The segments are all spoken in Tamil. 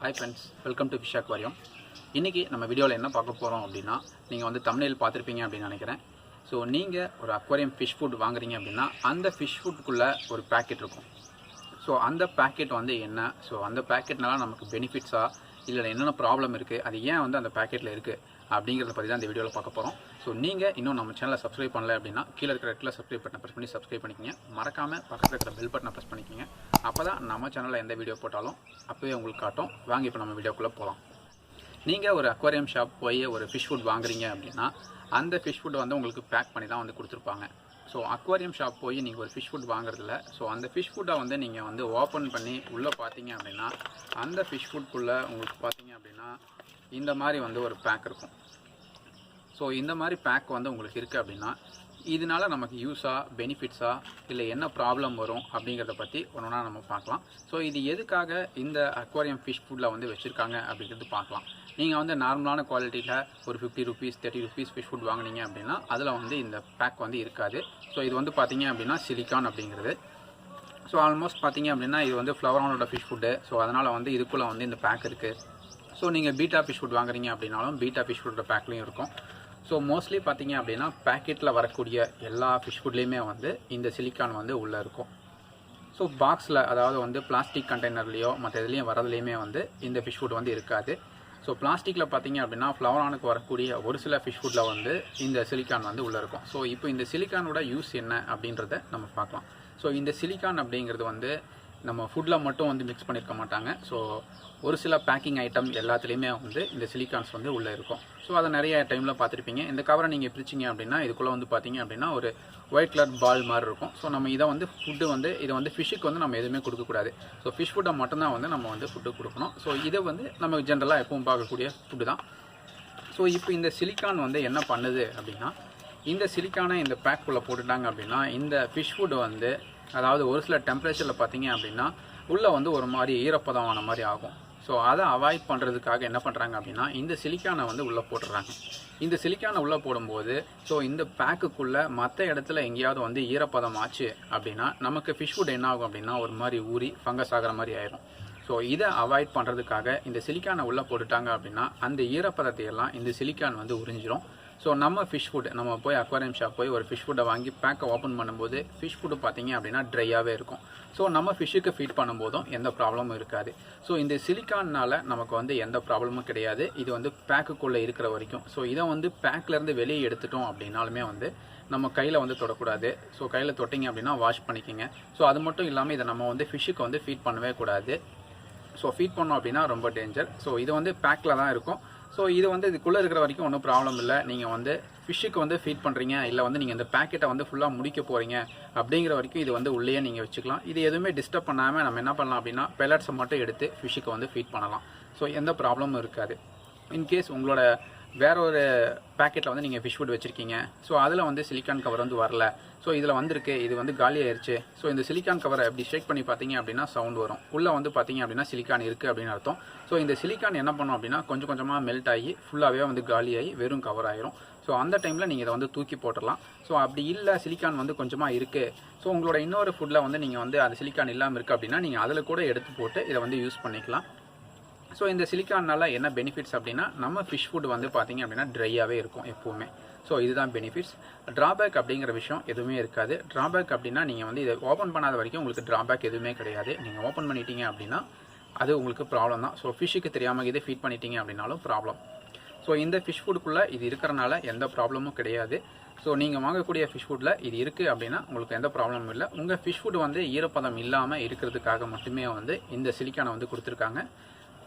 Hi friends, welcome to Fish Aquarium. இன்னைக்கு நம்ம வீடியோவில் என்ன பார்க்க போகிறோம் அப்படின்னா, நீங்கள் வந்து thumbnail பார்த்துருப்பீங்க அப்படின்னு நினைக்கிறேன். ஸோ நீங்கள் ஒரு அக்வாரியம் ஃபிஷ் ஃபுட் வாங்குறீங்க அப்படின்னா அந்த ஃபிஷ் ஃபுட்டுக்குள்ளே ஒரு பேக்கெட் இருக்கும். ஸோ அந்த பேக்கெட் வந்து என்ன, ஸோ அந்த பேக்கெட்னால நமக்கு பெனிஃபிட்ஸா இல்லை என்னென்ன ப்ராப்ளம் இருக்குது, அது ஏன் வந்து அந்த பேக்கெட்டில் இருக்குது அப்படிங்கிறத பற்றி தான் இந்த வீடியோவில் பார்க்க போகிறோம். ஸோ நீங்கள் இன்னும் நம்ம சேனலை சப்ஸ்கிரைப் பண்ணல அப்படின்னா கீழே இருக்கிற இடத்துல சப்ஸ்கிரைப் பட்டனை ப்ரெஸ் பண்ணி சப்ஸ்கிரைப் பண்ணிக்கங்க. மறக்காமல் பக்கத்தில் இருக்கிற பெல் பட்டனை ப்ரெஸ் பண்ணிக்கங்க. அப்போ தான் நம்ம சேனலில் எந்த வீடியோ போட்டாலும் அப்போவே உங்களுக்கு காட்டும். வாங்க இப்போ நம்ம வீடியோக்குள்ளே போகலாம். நீங்கள் ஒரு அக்வாரியம் ஷாப் போய் ஒரு ஃபிஷ் ஃபுட் வாங்குறீங்க அப்படின்னா அந்த ஃபிஷ் ஃபுட் வந்து உங்களுக்கு பேக் பண்ணி தான் வந்து கொடுத்துருப்பாங்க. ஸோ அக்வாரியம் ஷாப் போய் நீங்கள் ஒரு ஃபிஷ் ஃபுட் வாங்குறதில்ல. ஸோ அந்த ஃபிஷ் ஃபுட்டை வந்து நீங்கள் வந்து ஓப்பன் பண்ணி உள்ளே பார்த்தீங்க அப்படின்னா அந்த ஃபிஷ் ஃபுட்குள்ளே உங்களுக்கு பார்த்தீங்க அப்படின்னா இந்த மாதிரி வந்து ஒரு பேக் இருக்கும். ஸோ இந்த மாதிரி பேக் வந்து உங்களுக்கு இருக்குது அப்படின்னா இதனால நமக்கு யூஸாக பெனிஃபிட்ஸா இல்லை என்ன ப்ராப்ளம் வரும் அப்படிங்கிறத பற்றி ஒன்றா நம்ம பார்க்கலாம். ஸோ இது எதுக்காக இந்த அக்வாரியம் ஃபிஷ் ஃபுட்டில் வந்து வச்சுருக்காங்க அப்படிங்கிறது பார்க்கலாம். நீங்கள் வந்து நார்மலான குவாலிட்டியில் ஒரு 50 rupees 30 rupees ஃபிஷ் ஃபுட் வாங்கினீங்க அப்படின்னா அதில் வந்து இந்த பேக் வந்து இருக்காது. ஸோ இது வந்து பார்த்தீங்க அப்படின்னா சிலிக்கான் அப்படிங்கிறது. ஸோ ஆல்மோஸ்ட் பார்த்தீங்க அப்படின்னா இது வந்து ஃப்ளவரானோட ஃபிஷ் ஃபுட்டு. ஸோ அதனால் வந்து இதுக்குள்ளே வந்து இந்த பேக் இருக்குது. ஸோ நீங்கள் பீட்டா ஃபிஷ் ஃபுட் வாங்குறீங்க அப்படின்னாலும் பீட்டா ஃபிஷ் ஃபுட்டோட பேக்லேயும் இருக்கும். ஸோ மோஸ்ட்லி பார்த்தீங்க அப்படின்னா பேக்கெட்டில் வரக்கூடிய எல்லா ஃபிஷ் ஃபுட்லேயுமே வந்து இந்த சிலிக்கான் வந்து உள்ளே இருக்கும். ஸோ பாக்ஸில் அதாவது வந்து பிளாஸ்டிக் கண்டெய்னர்லேயோ மற்ற இதுலேயும் வரதுலேயுமே வந்து இந்த ஃபிஷ் ஃபுட் வந்து இருக்காது. ஸோ பிளாஸ்டிக்கில் பார்த்தீங்க அப்படின்னா ஃப்ளவரானுக்கு வரக்கூடிய ஒரு சில ஃபிஷ் ஃபுட்டில் வந்து இந்த சிலிக்கான் வந்து உள்ளே இருக்கும். ஸோ இப்போ இந்த சிலிக்கானோட யூஸ் என்ன அப்படின்றத நம்ம பார்க்கலாம். ஸோ இந்த சிலிக்கான் அப்படிங்கிறது வந்து நம்ம ஃபுட்டில் மட்டும் வந்து மிக்ஸ் பண்ணியிருக்க மாட்டாங்க. ஸோ ஒரு சில பேக்கிங் ஐட்டம் எல்லாத்துலேயுமே வந்து இந்த சிலிக்கான்ஸ் வந்து உள்ளே இருக்கும். ஸோ அதை நிறைய டைமில் பார்த்துருப்பீங்க. இந்த கவரை நீங்கள் பிரிச்சிங்க அப்படின்னா இதுக்குள்ளே வந்து பார்த்தீங்க அப்படின்னா ஒரு ஒயிட் கலர் பால் மாதிரி இருக்கும். ஸோ நம்ம இதை வந்து ஃபுட்டு வந்து இதை வந்து ஃபிஷ்ஷுக்கு வந்து நம்ம எதுவுமே கொடுக்கக்கூடாது. ஸோ ஃபிஷ் ஃபுட்டை மட்டும்தான் வந்து நம்ம வந்து ஃபுட்டு கொடுக்கணும். ஸோ இதை வந்து நம்ம ஜென்ரலாக எப்பவும் பார்க்கக்கூடிய ஃபுட்டு தான். ஸோ இப்போ இந்த சிலிக்கான் வந்து என்ன பண்ணுது அப்படின்னா இந்த சிலிக்கானை இந்த பேக்குள்ளே போட்டுட்டாங்க அப்படின்னா இந்த ஃபிஷ் ஃபுட்டு வந்து அதாவது ஒரு சில டெம்பரேச்சரில் பார்த்தீங்க அப்படின்னா உள்ளே வந்து ஒரு மாதிரி ஈரப்பதமான மாதிரி ஆகும். ஸோ அதை அவாய்ட் பண்ணுறதுக்காக என்ன பண்ணுறாங்க அப்படின்னா இந்த சிலிக்கானை வந்து உள்ளே போட்டுடுறாங்க. இந்த சிலிக்கானை உள்ளே போடும்போது ஸோ இந்த பேக்குக்குள்ளே மற்ற இடத்துல எங்கேயாவது வந்து ஈரப்பதம் ஆச்சு அப்படின்னா நமக்கு ஃபிஷ் ஃபுட் என்ன ஆகும் அப்படின்னா ஒரு மாதிரி ஊறி ஃபங்கஸ் ஆகிற மாதிரி ஆயிடும். ஸோ இதை அவாய்ட் பண்ணுறதுக்காக இந்த சிலிக்கானை உள்ளே போட்டுட்டாங்க அப்படின்னா அந்த ஈரப்பதத்தையெல்லாம் இந்த சிலிக்கான் வந்து உறிஞ்சிடும். ஸோ நம்ம ஃபிஷ் ஃபுட் நம்ம போய் அக்வாரியம் ஷாப் போய் ஒரு ஃபிஷ் ஃபுட்டை வாங்கி பேக்கை ஓப்பன் பண்ணும்போது ஃபிஷ் ஃபுட்டு பார்த்தீங்க அப்படின்னா ட்ரையாகவே இருக்கும். ஸோ நம்ம ஃபிஷ்ஷுக்கு ஃபீட் பண்ணும்போதும் எந்த ப்ராப்ளமும் இருக்காது. ஸோ இந்த சிலிக்கானால் நமக்கு வந்து எந்த ப்ராப்ளமும் கிடையாது. இது வந்து பேக்குக்குள்ளே இருக்கிற வரைக்கும். ஸோ இதை வந்து பேக்லேருந்து வெளியே எடுத்துட்டோம் அப்படின்னாலுமே வந்து நம்ம கையில் வந்து தொடக்கூடாது. ஸோ கையில் தொட்டிங்க அப்படின்னா வாஷ் பண்ணிக்கோங்க. ஸோ அது மட்டும் இல்லாமல் இதை நம்ம வந்து ஃபிஷ்ஷுக்கு வந்து ஃபீட் பண்ணவே கூடாது. ஸோ ஃபீட் பண்ணோம் அப்படின்னா ரொம்ப டேஞ்சர். ஸோ இது வந்து பேக்கில் தான் இருக்கும். ஸோ இது வந்து இதுக்குள்ளே இருக்கிற வரைக்கும் ஒன்றும் ப்ராப்ளம் இல்லை. நீங்கள் வந்து ஃபிஷ்ஷுக்கு வந்து ஃபீட் பண்ணுறீங்க இல்லை வந்து நீங்கள் இந்த பேக்கெட்டை வந்து ஃபுல்லாக முடிக்க போகிறீங்க அப்படிங்கிற வரைக்கும் இது வந்து உள்ளேயே நீங்கள் வச்சுக்கலாம். இது எதுவுமே டிஸ்டர்ப் பண்ணாமல் நம்ம என்ன பண்ணலாம் அப்படின்னா பெல்லட்ஸை மட்டும் எடுத்து ஃபிஷ்ஷுக்கு வந்து ஃபீட் பண்ணலாம். ஸோ எந்த ப்ராப்ளமும் இருக்காது. இன்கேஸ் உங்களோட வேற ஒரு பேக்கெட்டில் வந்து நீங்கள் ஃபிஷ் ஃபுட் வச்சுருக்கீங்க. ஸோ அதில் வந்து சிலிக்கான் கவர் வந்து வரல. ஸோ இதில் வந்திருக்கு, இது வந்து காலி ஆயிடுச்சு. ஸோ இந்த சிலிக்கான் கவரை எப்படி ஷேக் பண்ணி பார்த்தீங்க அப்படின்னா சவுண்ட் வரும். உள்ளே வந்து பார்த்தீங்க அப்படின்னா சிலிக்கான் இருக்குது அப்படின்னு அர்த்தம். ஸோ இந்த சிலிக்கான் என்ன பண்ணும் அப்படின்னா கொஞ்சம் கொஞ்சமாக மெல்ட் ஆகி ஃபுல்லாகவே வந்து காலியாகி வெறும் கவர் ஆயிரும். ஸோ அந்த டைமில் நீங்கள் இதை வந்து தூக்கி போட்டுடலாம். ஸோ அப்படி இல்லை சிலிக்கான் வந்து கொஞ்சமாக இருக்குது, ஸோ உங்களோட இன்னொரு ஃபுட்டில் வந்து நீங்கள் வந்து அது சிலிக்கான் இல்லாமல் இருக்குது அப்படின்னா நீங்கள் அதில் கூட எடுத்து போட்டு இதை வந்து யூஸ் பண்ணிக்கலாம். ஸோ இந்த சிலிக்கானால என்ன பெனிஃபிட்ஸ் அப்படின்னா நம்ம ஃபிஷ் ஃபுட் வந்து பார்த்தீங்க அப்படின்னா ட்ரையாகவே இருக்கும் எப்போவுமே. ஸோ இதுதான் பெனிஃபிட்ஸ். ட்ராபேக் அப்படிங்கிற விஷயம் எதுவுமே இருக்காது. ட்ராபேக் அப்படின்னா நீங்கள் வந்து இதை ஓப்பன் பண்ணாத வரைக்கும் உங்களுக்கு ட்ராபேக் எதுவுமே கிடையாது. நீங்கள் ஓப்பன் பண்ணிட்டீங்க அப்படின்னா அது உங்களுக்கு ப்ராப்ளம் தான். ஸோ ஃபிஷ்ஷுக்கு தெரியாமல் இதை ஃபீட் பண்ணிட்டீங்க அப்படின்னாலும் ப்ராப்ளம். ஸோ இந்த ஃபிஷ் ஃபுட்டுக்குள்ளே இது இருக்கிறனால எந்த ப்ராப்ளமும் கிடையாது. ஸோ நீங்கள் வாங்கக்கூடிய ஃபிஷ் ஃபுட்டில் இது இருக்குது அப்படின்னா உங்களுக்கு எந்த ப்ராப்ளமும் இல்லை. உங்கள் ஃபிஷ் ஃபுட் வந்து ஈரப்பதம் இல்லாமல் இருக்கிறதுக்காக மட்டுமே வந்து இந்த சிலிக்கானை வந்து கொடுத்துருக்காங்க.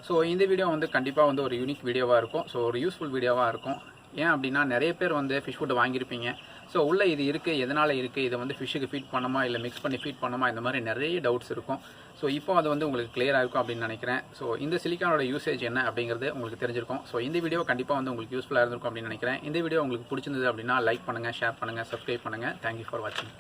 ஸோ இந்த வீடியோ வந்து கண்டிப்பாக வந்து ஒரு யூனிக் வீடியோவாக இருக்கும். ஸோ ஒரு யூஸ்ஃபுல் வீடியோவாக இருக்கும். ஏன் அப்படின்னா நிறைய பேர் வந்து ஃபிஷ் ஃபுட்டு வாங்கியிருப்பீங்க. ஸோ உள்ளே இது இருக்குது, எதனால் இருக்குது, இதை வந்து ஃபிஷ்ஷுக்கு ஃபீட் பண்ணணுமா இல்லை மிக்ஸ் பண்ணி ஃபீட் பண்ணணுமா, இந்த மாதிரி நிறைய டவுட்ஸ் இருக்கும். ஸோ இப்போ அது வந்து உங்களுக்கு கிளியராக இருக்கும் அப்படின்னு நினைக்கிறேன். ஸோ இந்த சிலிக்கானோட யூசேஜ் என்ன அப்படிங்கிறது உங்களுக்கு தெரிஞ்சிருக்கும். ஸோ இந்த வீடியோ கண்டிப்பாக வந்து உங்களுக்கு யூஸ்ஃபுல்லாக இருந்திருக்கும் அப்படின்னு நினைக்கிறேன். இந்த வீடியோ உங்களுக்கு பிடிச்சிருந்தது அப்படின்னா லைக் பண்ணுங்கள், ஷேர் பண்ணுங்கள், சப்ஸ்கிரைப் பண்ணுங்கள். தேங்க்யூ ஃபார் வாட்சிங்.